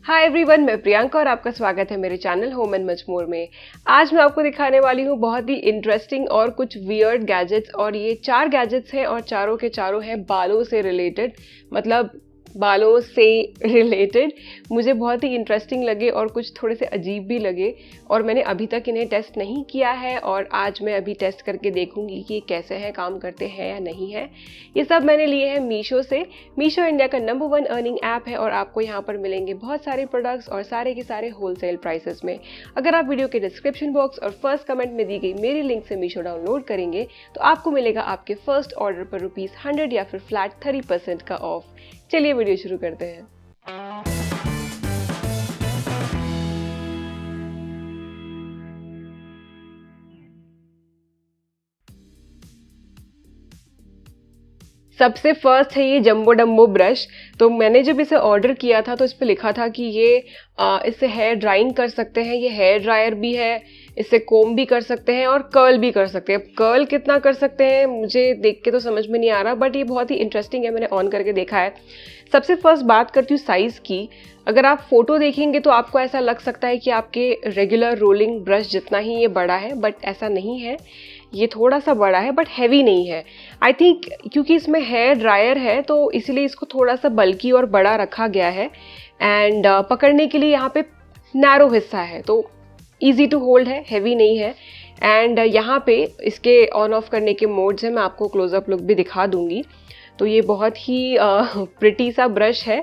Hi everyone, मैं प्रियंका और आपका स्वागत है मेरे channel home and much more में। आज मैं आपको दिखाने वाली हूँ बहुत ही इंटरेस्टिंग और कुछ वियर्ड गैजेट्स। और ये 4 गैजेट्स हैं और चारों के चारों हैं बालों से रिलेटेड, मतलब बालों से रिलेटेड। मुझे बहुत ही इंटरेस्टिंग लगे और कुछ थोड़े से अजीब भी लगे और मैंने अभी तक इन्हें टेस्ट नहीं किया है और आज मैं अभी टेस्ट करके देखूंगी कि ये कैसे हैं, काम करते हैं या नहीं है। ये सब मैंने लिए हैं मीशो से। मीशो इंडिया का नंबर 1 अर्निंग ऐप है और आपको यहाँ पर मिलेंगे बहुत सारे प्रोडक्ट्स और सारे के सारे होलसेल प्राइसेस में। अगर आप वीडियो के डिस्क्रिप्शन बॉक्स और फर्स्ट कमेंट में दी गई मेरी लिंक से मीशो डाउनलोड करेंगे तो आपको मिलेगा आपके फर्स्ट ऑर्डर पर ₹100 या फिर फ्लैट 30% का ऑफ। चलिए वीडियो शुरू करते हैं। सबसे फर्स्ट है ये जम्बो डम्बो ब्रश। तो मैंने जब इसे ऑर्डर किया था तो इस पे लिखा था कि ये इससे हेयर ड्राइंग कर सकते हैं, ये हेयर ड्रायर भी है, इससे कोम भी कर सकते हैं और कर्ल भी कर सकते हैं। कर्ल कितना कर सकते हैं मुझे देख के तो समझ में नहीं आ रहा, बट ये बहुत ही इंटरेस्टिंग है, मैंने ऑन करके देखा है। सबसे फर्स्ट बात करती हूँ साइज़ की। अगर आप फोटो देखेंगे तो आपको ऐसा लग सकता है कि आपके रेगुलर रोलिंग ब्रश जितना ही ये बड़ा है, बट ऐसा नहीं है। ये थोड़ा सा बड़ा है बट हैवी नहीं है। आई थिंक क्योंकि इसमें हेयर ड्रायर है तो इसलिए इसको थोड़ा सा बल्कि और बड़ा रखा गया है। एंड पकड़ने के लिए यहाँ पे नैरो हिस्सा है तो ईजी टू होल्ड है, हैवी नहीं है। एंड यहाँ पे इसके ऑन ऑफ करने के मोड्स हैं, मैं आपको क्लोजअप लुक भी दिखा दूंगी। तो ये बहुत ही प्रिटी सा ब्रश है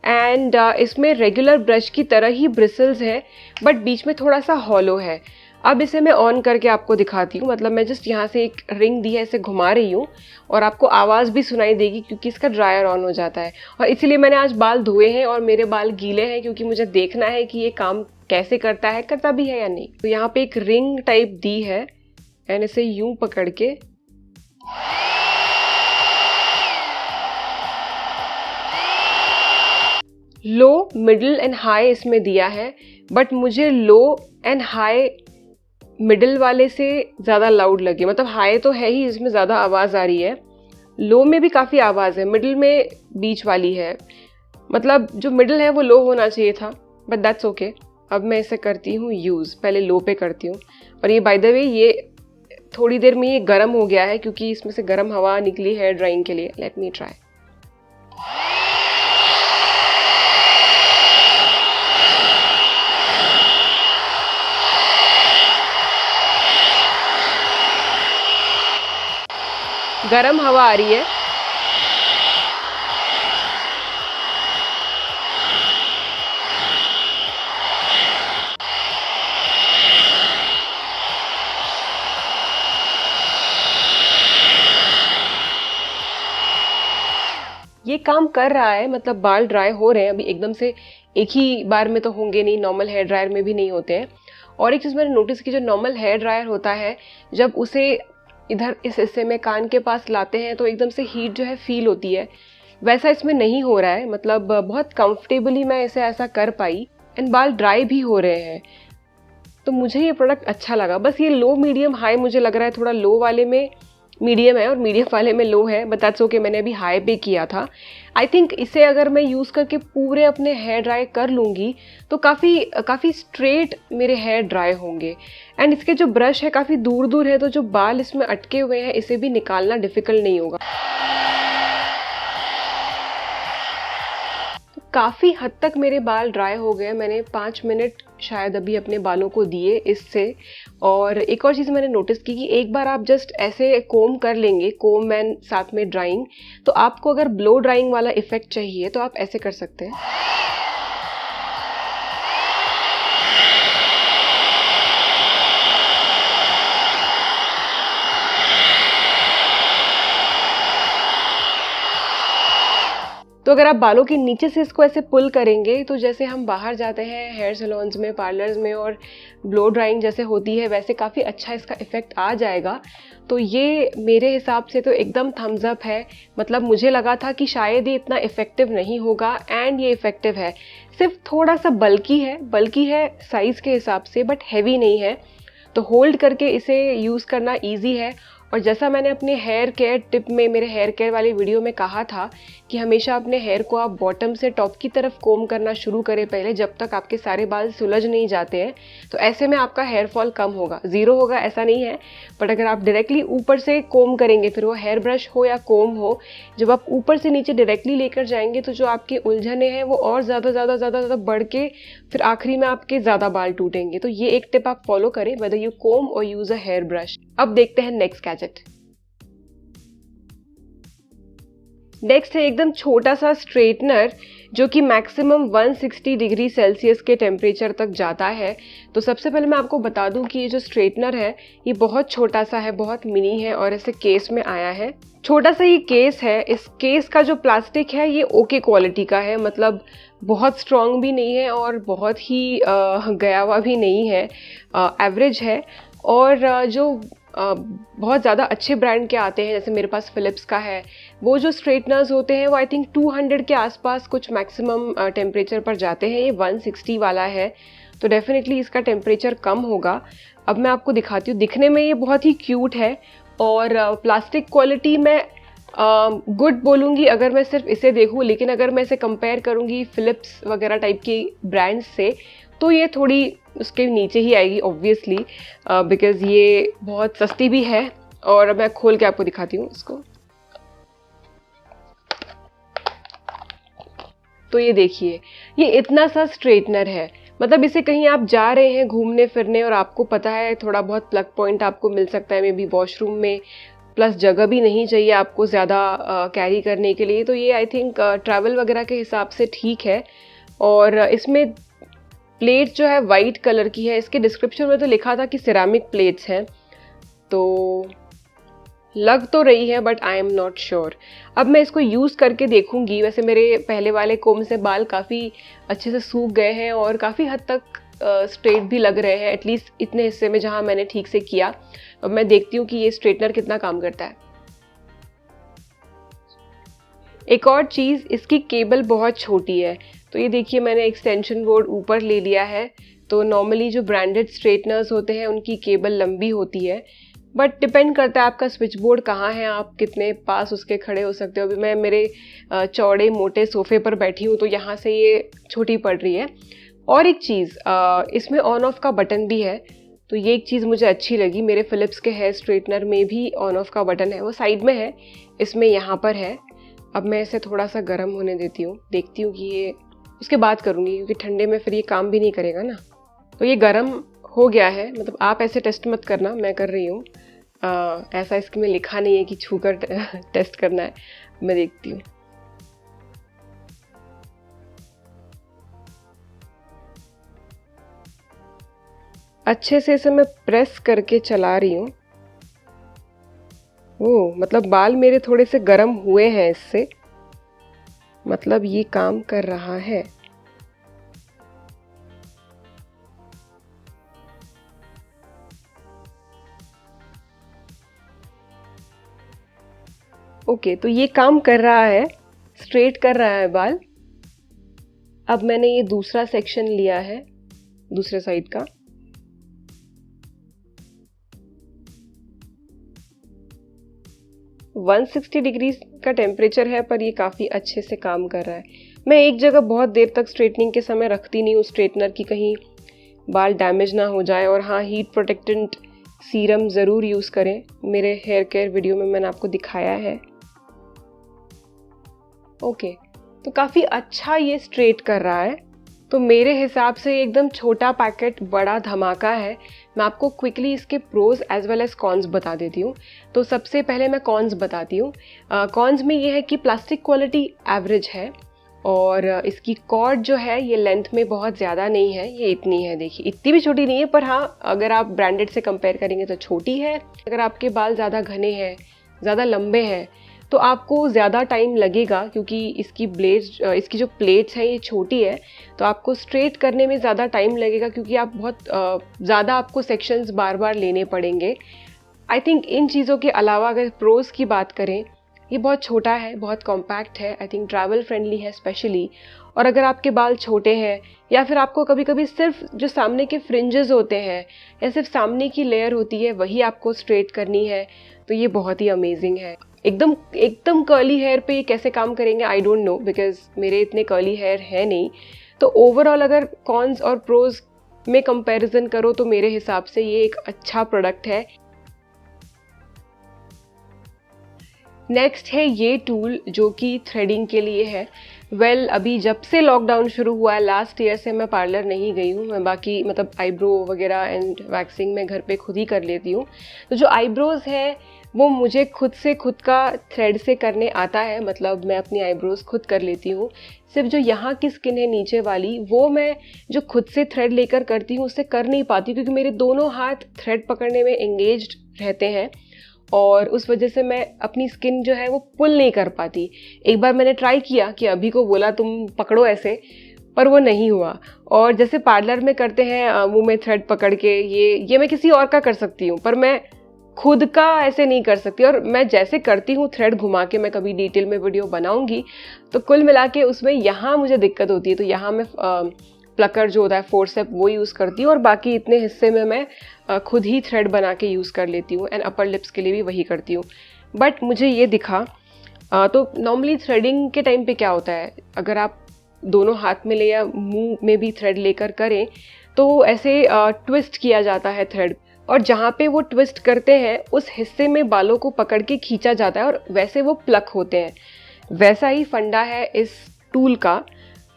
एंड इसमें रेगुलर ब्रश की तरह ही ब्रिसल्स है बट बीच में थोड़ा सा हॉलो है। अब इसे मैं ऑन करके आपको दिखाती हूँ, मतलब मैं जस्ट यहाँ से एक रिंग दी है, इसे घुमा रही हूँ और आपको आवाज़ भी सुनाई देगी क्योंकि इसका ड्रायर ऑन हो जाता है। और इसीलिए मैंने आज बाल धोए हैं और मेरे बाल गीले हैं क्योंकि मुझे देखना है कि ये काम कैसे करता है, करता भी है या नहीं। तो यहाँ पे एक रिंग टाइप दी है एंड इसे यूं पकड़ के लो, मिडिल एंड हाई इसमें दिया है, बट मुझे लो एंड हाई मिडिल वाले से ज़्यादा लाउड लगे। मतलब हाई तो है ही, इसमें ज़्यादा आवाज़ आ रही है, लो में भी काफ़ी आवाज़ है, मिडिल में बीच वाली है। मतलब जो मिडिल है वो लो होना चाहिए था, बट दैट्स ओके। अब मैं इसे करती हूँ यूज़, पहले लो पे करती हूँ। और ये बाय द वे ये थोड़ी देर में ये गर्म हो गया है क्योंकि इसमें से गर्म हवा निकली हेयर ड्राइंग के लिए। Let me try. गर्म हवा आ रही है। ये काम कर रहा है, मतलब बाल ड्राई हो रहे हैं अभी एकदम से, एक ही बार में तो होंगे नहीं, नॉर्मल हेयर ड्रायर में भी नहीं होते हैं। और एक चीज़ मैंने नोटिस की, जो नॉर्मल हेयर ड्रायर होता है जब उसे इधर इस हिस्से में कान के पास लाते हैं तो एकदम से हीट जो है फील होती है, वैसा इसमें नहीं हो रहा है। मतलब बहुत कंफर्टेबली मैं इसे ऐसा कर पाई एंड बाल ड्राई भी हो रहे हैं। तो मुझे ये प्रोडक्ट अच्छा लगा। बस ये लो मीडियम हाई मुझे लग रहा है थोड़ा लो वाले में मीडियम है और मीडियम वाले में लो है, बट दैट्स ओके। मैंने अभी हाई पे किया था। आई थिंक इसे अगर मैं यूज़ करके पूरे अपने हेयर ड्राई कर लूँगी तो काफ़ी स्ट्रेट मेरे हेयर ड्राई होंगे। एंड इसके जो ब्रश है काफ़ी दूर दूर है तो जो बाल इसमें अटके हुए हैं इसे भी निकालना डिफ़िकल्ट नहीं होगा। काफ़ी हद तक मेरे बाल ड्राई हो गए। मैंने 5 मिनट शायद अभी अपने बालों को दिए इससे। और एक और चीज़ मैंने नोटिस की कि एक बार आप जस्ट ऐसे कोम कर लेंगे, कोम एंड साथ में ड्राइंग, तो आपको अगर ब्लो ड्राइंग वाला इफेक्ट चाहिए तो आप ऐसे कर सकते हैं। तो अगर आप बालों के नीचे से इसको ऐसे पुल करेंगे तो जैसे हम बाहर जाते हैं हेयर सैलून्स में, पार्लर्स में और ब्लो ड्राइंग जैसे होती है वैसे काफ़ी अच्छा इसका इफ़ेक्ट आ जाएगा। तो ये मेरे हिसाब से तो एकदम थम्स अप है। मतलब मुझे लगा था कि शायद ये इतना इफ़ेक्टिव नहीं होगा एंड ये इफ़ेक्टिव है। सिर्फ थोड़ा सा बल्कि है साइज़ के हिसाब से, बट हैवी नहीं है। तो होल्ड करके इसे यूज़ करना ईजी है और जैसा मैंने अपने हेयर केयर टिप में, मेरे हेयर केयर वाली वीडियो में कहा था कि हमेशा अपने हेयर को आप बॉटम से टॉप की तरफ कोम करना शुरू करें पहले, जब तक आपके सारे बाल सुलझ नहीं जाते हैं। तो ऐसे में आपका हेयर फॉल कम होगा, ज़ीरो होगा ऐसा नहीं है, बट अगर आप डायरेक्टली ऊपर से कोम करेंगे, फिर वो हेयर ब्रश हो या कोम हो, जब आप ऊपर से नीचे डायरेक्टली लेकर जाएंगे तो जो आपके उलझने हैं वो और ज़्यादा बढ़ के फिर आखिरी में आपके ज़्यादा बाल टूटेंगे। तो ये एक टिप आप फॉलो करें, वेदर यू कोम और यूज़ अ हेयर ब्रश। अब देखते हैं नेक्स्ट गैजेट। नेक्स्ट है एकदम छोटा सा स्ट्रेटनर जो कि मैक्सिमम 160 डिग्री सेल्सियस के टेम्परेचर तक जाता है। तो सबसे पहले मैं आपको बता दूं कि ये जो स्ट्रेटनर है ये बहुत छोटा सा है, बहुत मिनी है और ऐसे केस में आया है। छोटा सा ये केस है, इस केस का जो प्लास्टिक है ये ओके क्वालिटी का है, मतलब बहुत स्ट्रॉन्ग भी नहीं है और बहुत ही गया हुआ भी नहीं है, एवरेज है। और जो बहुत ज़्यादा अच्छे ब्रांड के आते हैं, जैसे मेरे पास फिलिप्स का है, वो जो स्ट्रेटनर्स होते हैं वो आई थिंक 200 के आसपास कुछ मैक्सिमम टेम्परेचर पर जाते हैं। ये 160 वाला है तो डेफिनेटली इसका टेम्परेचर कम होगा। अब मैं आपको दिखाती हूँ, दिखने में ये बहुत ही क्यूट है और प्लास्टिक क्वालिटी में गुड बोलूँगी अगर मैं सिर्फ इसे देखूँ, लेकिन अगर मैं इसे कंपेयर करूँगी फिलिप्स वगैरह टाइप की ब्रांड्स से तो ये थोड़ी उसके नीचे ही आएगी ऑब्वियसली, बिकॉज़ ये बहुत सस्ती भी है। और मैं खोल के आपको दिखाती हूँ इसको। तो ये देखिए, ये इतना सा स्ट्रेटनर है, मतलब इसे कहीं आप जा रहे हैं घूमने फिरने और आपको पता है थोड़ा बहुत प्लग पॉइंट आपको मिल सकता है, मे बी वॉशरूम में, प्लस जगह भी नहीं चाहिए आपको ज़्यादा कैरी करने के लिए, तो ये आई थिंक ट्रैवल वगैरह के हिसाब से ठीक है। और इसमें प्लेट जो है वाइट कलर की है, इसके डिस्क्रिप्शन में तो लिखा था कि सिरामिक प्लेट्स हैं, तो लग तो रही है but I am not sure. अब मैं इसको यूज़ करके देखूंगी। वैसे मेरे पहले वाले कोम से बाल काफ़ी अच्छे से सूख गए हैं और काफ़ी हद तक स्ट्रेट भी लग रहे हैं, एटलीस्ट इतने हिस्से में जहाँ मैंने ठीक से किया। अब मैं देखती हूँ कि ये स्ट्रेटनर कितना काम करता है। एक और चीज़, इसकी केबल बहुत छोटी है, तो ये देखिए मैंने एक्सटेंशन बोर्ड ऊपर ले लिया है। तो नॉर्मली जो ब्रांडेड स्ट्रेटनर्स होते हैं उनकी केबल लंबी होती है, बट डिपेंड करता है आपका स्विच बोर्ड कहाँ है, आप कितने पास उसके खड़े हो सकते हो। अभी मैं मेरे चौड़े मोटे सोफे पर बैठी हूँ तो यहाँ से ये छोटी पड़ रही है। और एक चीज़, इसमें ऑन ऑफ का बटन भी है, तो ये एक चीज़ मुझे अच्छी लगी। मेरे फिलिप्स के हेयर स्ट्रेटनर में भी ऑन ऑफ का बटन है, वो साइड में है, इसमें यहाँ पर है। अब मैं इसे थोड़ा सा गर्म होने देती हूँ, देखती हूँ कि ये, उसके बाद करूँगी क्योंकि ठंडे में फिर ये काम भी नहीं करेगा ना। तो ये गर्म हो गया है, मतलब आप ऐसे टेस्ट मत करना, मैं कर रही हूँ। ऐसा इसमें लिखा नहीं है कि छूकर टेस्ट करना है। मैं देखती हूँ। अच्छे से इसे मैं प्रेस करके चला रही हूँ। ओह, मतलब बाल मेरे थोड़े से गर्म हुए हैं इससे, मतलब ये काम कर रहा है। ओके, तो ये काम कर रहा है, स्ट्रेट कर रहा है बाल। अब मैंने ये दूसरा सेक्शन लिया है, दूसरे साइड का। वन 160 डिग्री का टेम्परेचर है पर ये काफ़ी अच्छे से काम कर रहा है। मैं एक जगह बहुत देर तक स्ट्रेटनिंग के समय रखती नहीं हूँ स्ट्रेटनर की, कहीं बाल डैमेज ना हो जाए। और हाँ, हीट प्रोटेक्टेंट सीरम ज़रूर यूज़ करें, मेरे हेयर केयर वीडियो में मैंने आपको दिखाया है। ओके, तो काफ़ी अच्छा ये स्ट्रेट कर रहा है। तो मेरे हिसाब से एकदम छोटा पैकेट बड़ा धमाका है। मैं आपको क्विकली इसके pros as well as cons बता देती हूँ। तो सबसे पहले मैं कॉन्स बताती हूँ। कॉन्स में ये है कि प्लास्टिक क्वालिटी एवरेज है और इसकी कॉर्ड जो है ये लेंथ में बहुत ज़्यादा नहीं है, ये इतनी है, देखिए इतनी भी छोटी नहीं है, पर हाँ अगर आप ब्रांडेड से कंपेयर करेंगे तो छोटी है। अगर आपके बाल ज़्यादा घने हैं, ज़्यादा लंबे हैं, तो आपको ज़्यादा टाइम लगेगा क्योंकि इसकी ब्लेड्स, इसकी जो प्लेट्स हैं ये छोटी है, तो आपको स्ट्रेट करने में ज़्यादा टाइम लगेगा क्योंकि आप बहुत ज़्यादा आपको सेक्शंस बार बार लेने पड़ेंगे। आई थिंक इन चीज़ों के अलावा अगर प्रोज की बात करें, ये बहुत छोटा है, बहुत कॉम्पैक्ट है, आई थिंक ट्रैवल फ्रेंडली है स्पेशली। और अगर आपके बाल छोटे हैं या फिर आपको कभी कभी सिर्फ जो सामने के फ्रिंजेस होते हैं या सिर्फ सामने की लेयर होती है वही आपको स्ट्रेट करनी है, तो ये बहुत ही अमेजिंग है। एकदम एकदम कर्ली हेयर पे ये कैसे काम करेंगे आई डोंट नो, बिकॉज मेरे इतने कर्ली हेयर है नहीं। तो ओवरऑल अगर कॉन्स और प्रोज में कंपैरिजन करो तो मेरे हिसाब से ये एक अच्छा प्रोडक्ट है। नेक्स्ट है ये टूल जो कि थ्रेडिंग के लिए है। अभी जब से लॉकडाउन शुरू हुआ है लास्ट ईयर से मैं पार्लर नहीं गई हूँ। मैं बाकी मतलब आईब्रो वगैरह एंड वैक्सिंग मैं घर पे खुद ही कर लेती हूँ। तो जो आईब्रोज है वो मुझे खुद का थ्रेड से करने आता है, मतलब मैं अपनी आईब्रोज खुद कर लेती हूँ। सिर्फ जो यहाँ की स्किन है नीचे वाली वो मैं जो खुद से थ्रेड लेकर करती हूँ उससे कर नहीं पाती, क्योंकि मेरे दोनों हाथ थ्रेड पकड़ने में एंगेज्ड रहते हैं और उस वजह से मैं अपनी स्किन जो है वो पुल नहीं कर पाती। एक बार मैंने ट्राई किया कि अभी को बोला तुम पकड़ो ऐसे, पर वो नहीं हुआ। और जैसे पार्लर में करते हैं मुंह में थ्रेड पकड़ के, ये मैं किसी और का कर सकती हूँ पर मैं खुद का ऐसे नहीं कर सकती। और मैं जैसे करती हूँ थ्रेड घुमा के, मैं कभी डिटेल में वीडियो बनाऊंगी, तो कुल मिला के उसमें यहाँ मुझे दिक्कत होती है। तो यहाँ मैं प्लकर जो होता है फोर्सेप वो यूज़ करती हूँ और बाकी इतने हिस्से में मैं खुद ही थ्रेड बना के यूज़ कर लेती हूँ। एंड अपर लिप्स के लिए भी वही करती हूँ। बट मुझे ये दिखा तो नॉर्मली थ्रेडिंग के टाइम पे क्या होता है, अगर आप दोनों हाथ में ले या मुंह में भी थ्रेड लेकर करें तो ऐसे ट्विस्ट किया जाता है थ्रेड, और जहाँ पे वो ट्विस्ट करते हैं उस हिस्से में बालों को पकड़ के खींचा जाता है और वैसे वो प्लक होते हैं। वैसा ही फंडा है इस टूल का।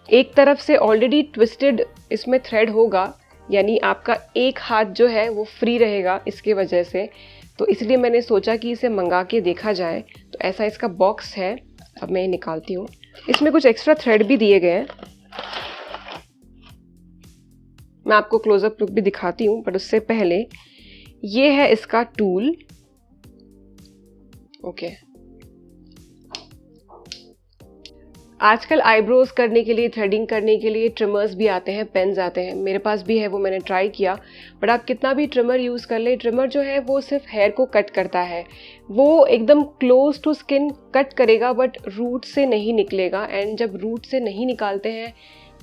एक तरफ से ऑलरेडी ट्विस्टेड इसमें थ्रेड होगा, यानी आपका एक हाथ जो है वो फ्री रहेगा इसके वजह से। तो इसलिए मैंने सोचा कि इसे मंगा के देखा जाए। तो ऐसा इसका बॉक्स है। अब मैं निकालती हूँ। इसमें कुछ एक्स्ट्रा थ्रेड भी दिए गए हैं, मैं आपको क्लोजअप लुक भी दिखाती हूँ, बट उससे पहले ये है इसका टूल। ओके, आजकल आईब्रोज करने के लिए, थ्रेडिंग करने के लिए ट्रिमर्स भी आते हैं, पेन्स आते हैं। मेरे पास भी है, वो मैंने ट्राई किया। बट आप कितना भी ट्रिमर यूज़ कर ले, ट्रिमर जो है वो सिर्फ हेयर को कट करता है, वो एकदम क्लोज टू स्किन कट करेगा बट रूट से नहीं निकलेगा। एंड जब रूट से नहीं निकालते हैं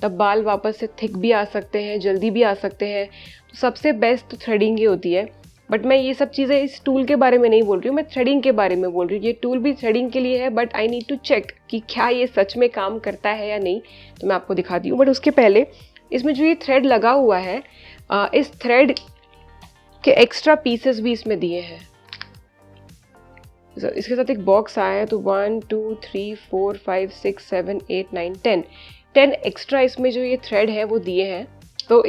तब बाल वापस से थिक भी आ सकते हैं, जल्दी भी आ सकते हैं। तो सबसे बेस्ट तो थ्रेडिंग ही होती है। बट मैं ये सब चीज़ें इस टूल के बारे में नहीं बोल रही हूँ, मैं थ्रेडिंग के बारे में बोल रही हूँ। ये टूल भी थ्रेडिंग के लिए है, but I need to check कि क्या ये सच में काम करता है या नहीं। तो मैं आपको दिखाती हूँ। बट उसके पहले इसमें जो ये थ्रेड लगा हुआ है, इस थ्रेड के एक्स्ट्रा पीसेस भी इसमें दिए हैं। इसके साथ एक बॉक्स आया है। तो 1 2 3 4 5 6 7 8 9 10 एक्स्ट्रा इसमें जो ये थ्रेड है वो दिए हैं। तो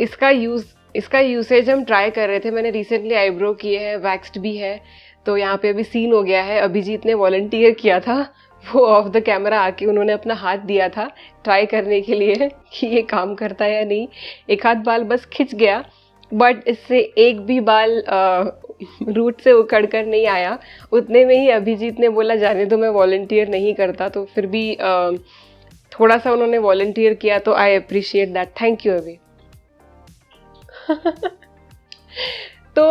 इसका यूसेज हम ट्राई कर रहे थे। मैंने रिसेंटली आईब्रो किए हैं, वैक्स्ड भी है। तो यहाँ पे अभी सीन हो गया है। अभिजीत ने वॉलंटियर किया था, वो ऑफ द कैमरा आके उन्होंने अपना हाथ दिया था ट्राई करने के लिए कि ये काम करता है या नहीं। एक हाथ बाल बस खिंच गया, बट इससे एक भी बाल रूट से उखड़ कर नहीं आया। उतने में ही अभिजीत ने बोला जाने दो, मैं वॉलंटियर नहीं करता। तो फिर भी थोड़ा सा उन्होंने वॉलंटियर किया, तो I appreciate that. Thank you अभी। तो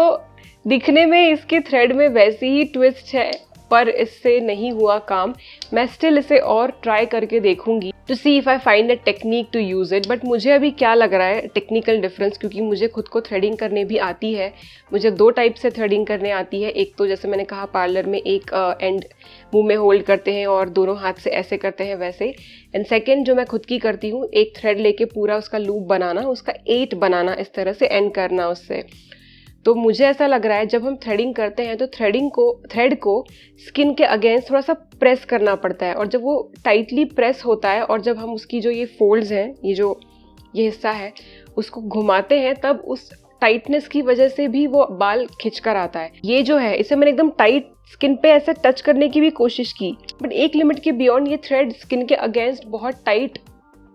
दिखने में इसके थ्रेड में वैसी ही ट्विस्ट है, पर इससे नहीं हुआ काम। मैं स्टिल इसे और ट्राई करके देखूंगी to see if I find a technique to use it. But मुझे अभी क्या लग रहा है टेक्निकल डिफरेंस, क्योंकि मुझे खुद को थ्रेडिंग करने भी आती है। मुझे 2 टाइप से थ्रेडिंग करने आती है। एक तो जैसे मैंने कहा पार्लर में एक एंड मुंह में होल्ड करते हैं और दोनों हाथ से ऐसे करते हैं वैसे। एंड सेकेंड जो मैं खुद की करती हूँ, एक थ्रेड लेके पूरा उसका लूप बनाना, उसका 8 बनाना, इस तरह से एंड करना उससे। तो मुझे ऐसा लग रहा है जब हम थ्रेडिंग करते हैं तो थ्रेड को स्किन के अगेंस्ट थोड़ा सा प्रेस करना पड़ता है। और जब वो टाइटली प्रेस होता है और जब हम उसकी जो ये फोल्ड्स हैं, ये हिस्सा है, उसको घुमाते हैं, तब उस टाइटनेस की वजह से भी वो बाल खिंच कर आता है। ये जो है इसे मैंने एकदम टाइट स्किन पे ऐसे टच करने की भी कोशिश की, बट एक लिमिट के बियॉन्ड ये थ्रेड स्किन के अगेंस्ट बहुत टाइट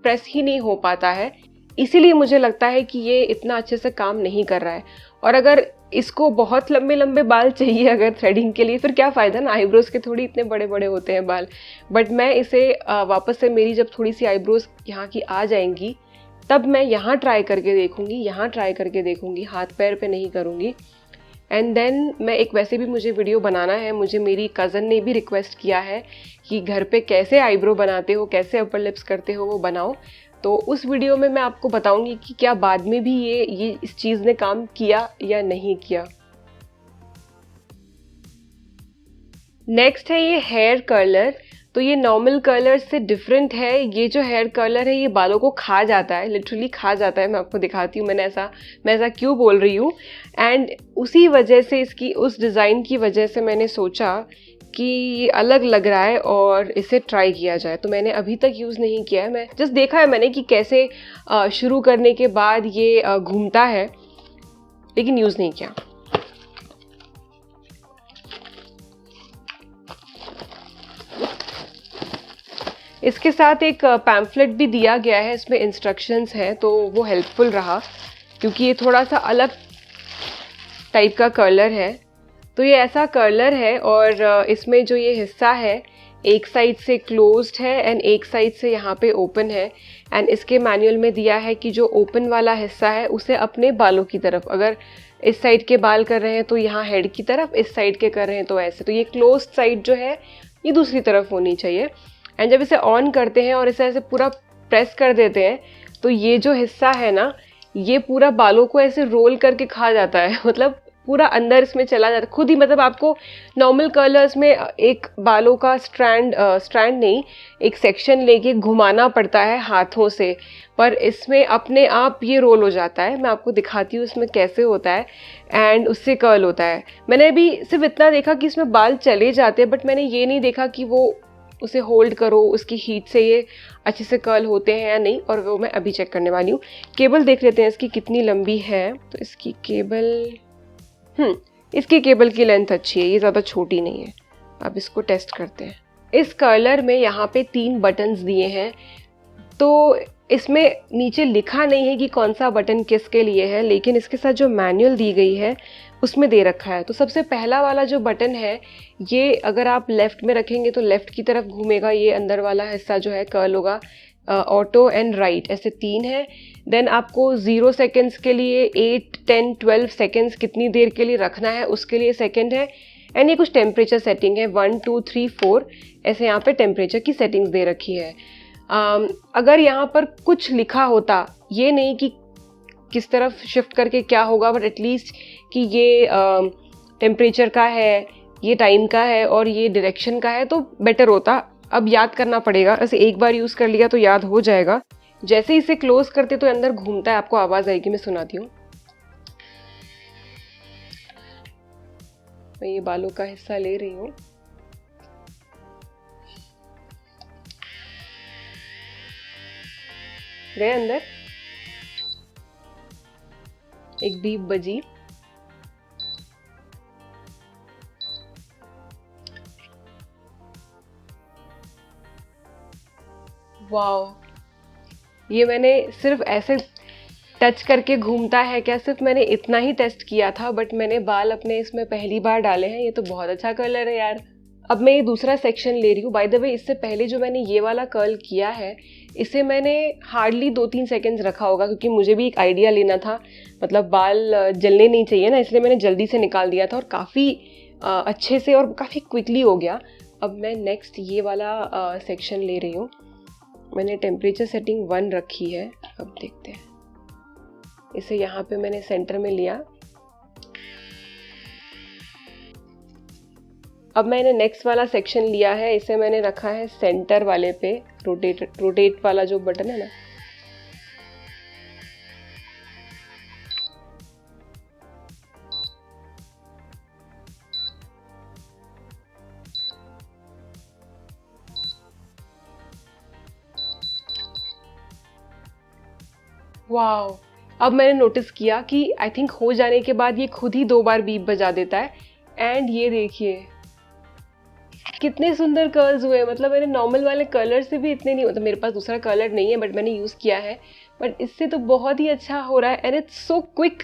प्रेस ही नहीं हो पाता है। इसीलिए मुझे लगता है कि ये इतना अच्छे से काम नहीं कर रहा है। और अगर इसको बहुत लंबे लंबे बाल चाहिए अगर थ्रेडिंग के लिए, फिर क्या फ़ायदा ना, आईब्रोज के थोड़ी इतने बड़े बड़े होते हैं बाल। बट मैं इसे वापस से, मेरी जब थोड़ी सी आईब्रोज यहाँ की आ जाएंगी तब मैं यहाँ ट्राई करके देखूँगी, यहाँ ट्राई करके देखूँगी, हाथ पैर पे नहीं करूँगी। एंड देन मैं एक, वैसे भी मुझे वीडियो बनाना है, मुझे मेरी कज़न ने भी रिक्वेस्ट किया है कि घर पे कैसे आईब्रो बनाते हो, कैसे अपर लिप्स करते हो वो बनाओ। तो उस वीडियो में मैं आपको बताऊंगी कि क्या बाद में भी ये इस चीज़ ने काम किया या नहीं किया। नेक्स्ट है ये हेयर कर्लर। तो ये नॉर्मल कलर से डिफरेंट है। ये जो हेयर कर्लर है ये बालों को खा जाता है, लिटरली खा जाता है। मैं आपको दिखाती हूँ मैं ऐसा क्यों बोल रही हूँ। एंड उसी वजह से इसकी उस डिज़ाइन की वजह से मैंने सोचा कि ये अलग लग रहा है और इसे ट्राई किया जाए। तो मैंने अभी तक यूज़ नहीं किया है, मैं जस्ट देखा है मैंने कि कैसे शुरू करने के बाद ये घूमता है, लेकिन यूज़ नहीं किया। इसके साथ एक पैम्फलेट भी दिया गया है, इसमें इंस्ट्रक्शंस हैं, तो वो हेल्पफुल रहा क्योंकि ये थोड़ा सा अलग टाइप का कर्लर है। तो ये ऐसा कर्लर है और इसमें जो ये हिस्सा है एक साइड से क्लोज्ड है एंड एक साइड से यहाँ पे ओपन है। एंड इसके मैनुअल में दिया है कि जो ओपन वाला हिस्सा है उसे अपने बालों की तरफ, अगर इस साइड के बाल कर रहे हैं तो यहाँ हेड की तरफ, इस साइड के कर रहे हैं तो ऐसे। तो ये क्लोज्ड साइड जो है ये दूसरी तरफ होनी चाहिए। एंड जब इसे ऑन करते हैं और इसे ऐसे पूरा प्रेस कर देते हैं तो ये जो हिस्सा है ना ये पूरा बालों को ऐसे रोल करके खा जाता है, मतलब पूरा अंदर इसमें चला जाता है खुद ही। मतलब आपको नॉर्मल कर्लर्स में एक बालों का स्ट्रैंड नहीं, एक सेक्शन लेके घुमाना पड़ता है हाथों से, पर इसमें अपने आप ये रोल हो जाता है। मैं आपको दिखाती हूँ इसमें कैसे होता है एंड उससे कर्ल होता है। मैंने अभी सिर्फ इतना देखा कि इसमें बाल चले जाते हैं, बट मैंने ये नहीं देखा कि वो उसे होल्ड करो, उसकी हीट से ये अच्छे से कर्ल होते हैं या नहीं, और वो मैं अभी चेक करने वाली हूँ। केबल देख लेते हैं इसकी कितनी लंबी है। तो इसकी केबल की लेंथ अच्छी है, ये ज़्यादा छोटी नहीं है। अब इसको टेस्ट करते हैं। इस कर्लर में यहाँ पे 3 बटन्स दिए हैं, तो इसमें नीचे लिखा नहीं है कि कौन सा बटन किसके लिए है, लेकिन इसके साथ जो मैनुअल दी गई है उसमें दे रखा है। तो सबसे पहला वाला जो बटन है ये अगर आप लेफ़्ट में रखेंगे तो लेफ़्ट की तरफ घूमेगा, ये अंदर वाला हिस्सा जो है कर्ल होगा। ऑटो एंड राइट ऐसे 3 है। देन आपको 0 सेकेंड्स के लिए, 8, 10, 12 सेकेंड्स कितनी देर के लिए रखना है उसके लिए सेकेंड है। एंड ये कुछ टेम्परेचर सेटिंग है, 1, 2, 3, 4 ऐसे यहाँ पे टेम्परेचर की सेटिंग्स दे रखी है। अगर यहाँ पर कुछ लिखा होता, ये नहीं कि किस तरफ शिफ्ट करके क्या होगा, बट एटलीस्ट कि ये टेम्परेचर का है, ये टाइम का है और ये डायरेक्शन का है, तो बेटर होता। अब याद करना पड़ेगा, ऐसे एक बार यूज़ कर लिया तो याद हो जाएगा। जैसे ही इसे क्लोज करते तो अंदर घूमता है, आपको आवाज़ आएगी, मैं सुनाती हूँ। मैं ये बालों का हिस्सा ले रही हूँ। गए अंदर, एक बीप बजी। वाओ, ये मैंने सिर्फ ऐसे टच करके घूमता है क्या, सिर्फ मैंने इतना ही टेस्ट किया था, बट मैंने बाल अपने इसमें पहली बार डाले हैं। ये तो बहुत अच्छा कलर है यार। अब मैं ये दूसरा सेक्शन ले रही हूँ। बाय द वे, इससे पहले जो मैंने ये वाला कर्ल किया है इसे मैंने हार्डली 2-3 सेकेंड्स रखा होगा, क्योंकि मुझे भी एक आइडिया लेना था, मतलब बाल जलने नहीं चाहिए ना, इसलिए मैंने जल्दी से निकाल दिया था और काफ़ी अच्छे से और काफ़ी क्विकली हो गया। अब मैं नेक्स्ट ये वाला सेक्शन ले रही हूँ। मैंने टेम्परेचर सेटिंग 1 रखी है। अब देखते हैं, इसे यहाँ पे मैंने सेंटर में लिया। अब मैंने नेक्स्ट वाला सेक्शन लिया है, इसे मैंने रखा है सेंटर वाले पे, रोटेट वाला जो बटन है ना। वाओ, अब मैंने नोटिस किया कि आई थिंक हो जाने के बाद ये खुद ही 2 बार बीप बजा देता है। एंड ये देखिए कितने सुंदर कर्ल्स हुए। मतलब मैंने नॉर्मल वाले कलर से भी इतने नहीं, मतलब मेरे पास दूसरा कलर नहीं है बट मैंने यूज़ किया है, बट इससे तो बहुत ही अच्छा हो रहा है। And it's so quick.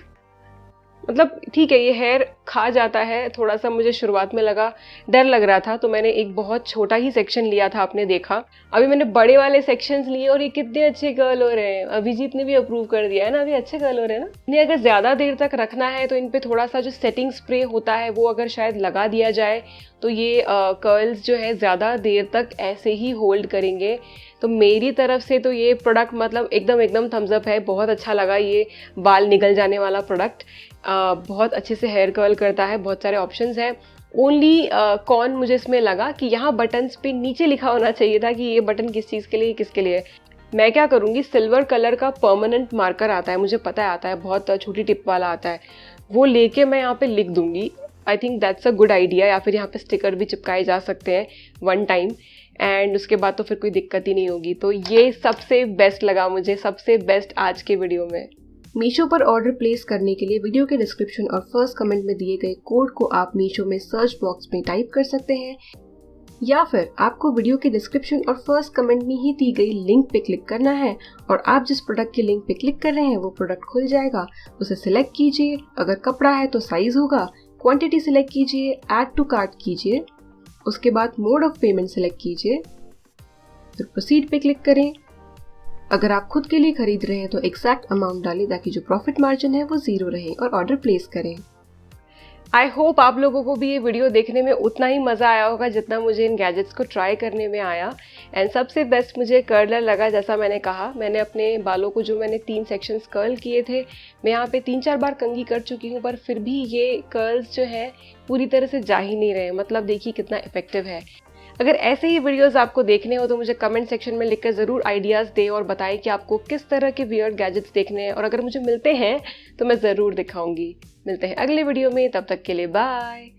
मतलब ठीक है, ये हेयर खा जाता है थोड़ा सा, मुझे शुरुआत में लगा, डर लग रहा था, तो मैंने एक बहुत छोटा ही सेक्शन लिया था, आपने देखा। अभी मैंने बड़े वाले सेक्शंस लिए और ये कितने अच्छे कर्ल हो रहे हैं। अभिजीत ने भी अप्रूव कर दिया है ना, अभी अच्छे कर्ल हो रहे हैं ना। इन्हें अगर ज़्यादा देर तक रखना है तो इन पे थोड़ा सा जो सेटिंग स्प्रे होता है वो अगर शायद लगा दिया जाए तो ये कर्ल्स जो है ज़्यादा देर तक ऐसे ही होल्ड करेंगे। तो मेरी तरफ से तो ये प्रोडक्ट मतलब एकदम थम्स अप है। बहुत अच्छा लगा ये बाल निकल जाने वाला प्रोडक्ट। बहुत अच्छे से हेयर कर्ल करता है, बहुत सारे ऑप्शंस हैं। ओनली कौन मुझे इसमें लगा कि यहाँ बटन्स पे नीचे लिखा होना चाहिए था कि ये बटन किस चीज़ के लिए, किसके लिए। मैं क्या करूँगी, सिल्वर कलर का परमानेंट मार्कर आता है, मुझे पता है आता है, बहुत छोटी टिप वाला आता है, वो लेके मैं यहाँ पे लिख दूंगी। I think that's a good idea. या फिर यहाँ पे स्टिकर भी चिपकाए जा सकते हैं वन टाइम, एंड उसके बाद तो फिर कोई दिक्कत ही नहीं होगी। तो ये सबसे बेस्ट लगा मुझे, सबसे बेस्ट आज के वीडियो में। मीशो पर ऑर्डर प्लेस करने के लिए वीडियो के डिस्क्रिप्शन और फर्स्ट कमेंट में दिए गए कोड को आप मीशो में सर्च बॉक्स में टाइप कर सकते हैं, या फिर आपको वीडियो के डिस्क्रिप्शन और फर्स्ट कमेंट में ही दी गई लिंक पे क्लिक करना है और आप जिस प्रोडक्ट की लिंक पे क्लिक कर रहे हैं वो प्रोडक्ट खुल जाएगा। उसे सिलेक्ट कीजिए, अगर कपड़ा है तो साइज होगा, क्वांटिटी सिलेक्ट कीजिए, ऐड टू कार्ट कीजिए, उसके बाद मोड ऑफ पेमेंट सिलेक्ट कीजिए, फिर प्रोसीड पे क्लिक करें। अगर आप खुद के लिए खरीद रहे हैं तो एग्जैक्ट अमाउंट डालें ताकि जो प्रॉफिट मार्जिन है वो 0 रहे और ऑर्डर प्लेस करें। आई होप आप लोगों को भी ये वीडियो देखने में उतना ही मज़ा आया होगा जितना मुझे इन गैजेट्स को ट्राई करने में आया। एंड सबसे बेस्ट मुझे कर्लर लगा। जैसा मैंने कहा, मैंने अपने बालों को जो मैंने 3 सेक्शंस कर्ल किए थे, मैं यहाँ पे 3-4 बार कंघी कर चुकी हूँ, पर फिर भी ये कर्ल्स जो है पूरी तरह से जा ही नहीं रहे। मतलब देखिए कितना इफेक्टिव है। अगर ऐसे ही वीडियोस आपको देखने हो तो मुझे कमेंट सेक्शन में लिखकर ज़रूर आइडियाज़ दें और बताएं कि आपको किस तरह के वियर्ड गैजेट्स देखने हैं, और अगर मुझे मिलते हैं तो मैं ज़रूर दिखाऊंगी। मिलते हैं अगले वीडियो में, तब तक के लिए बाय।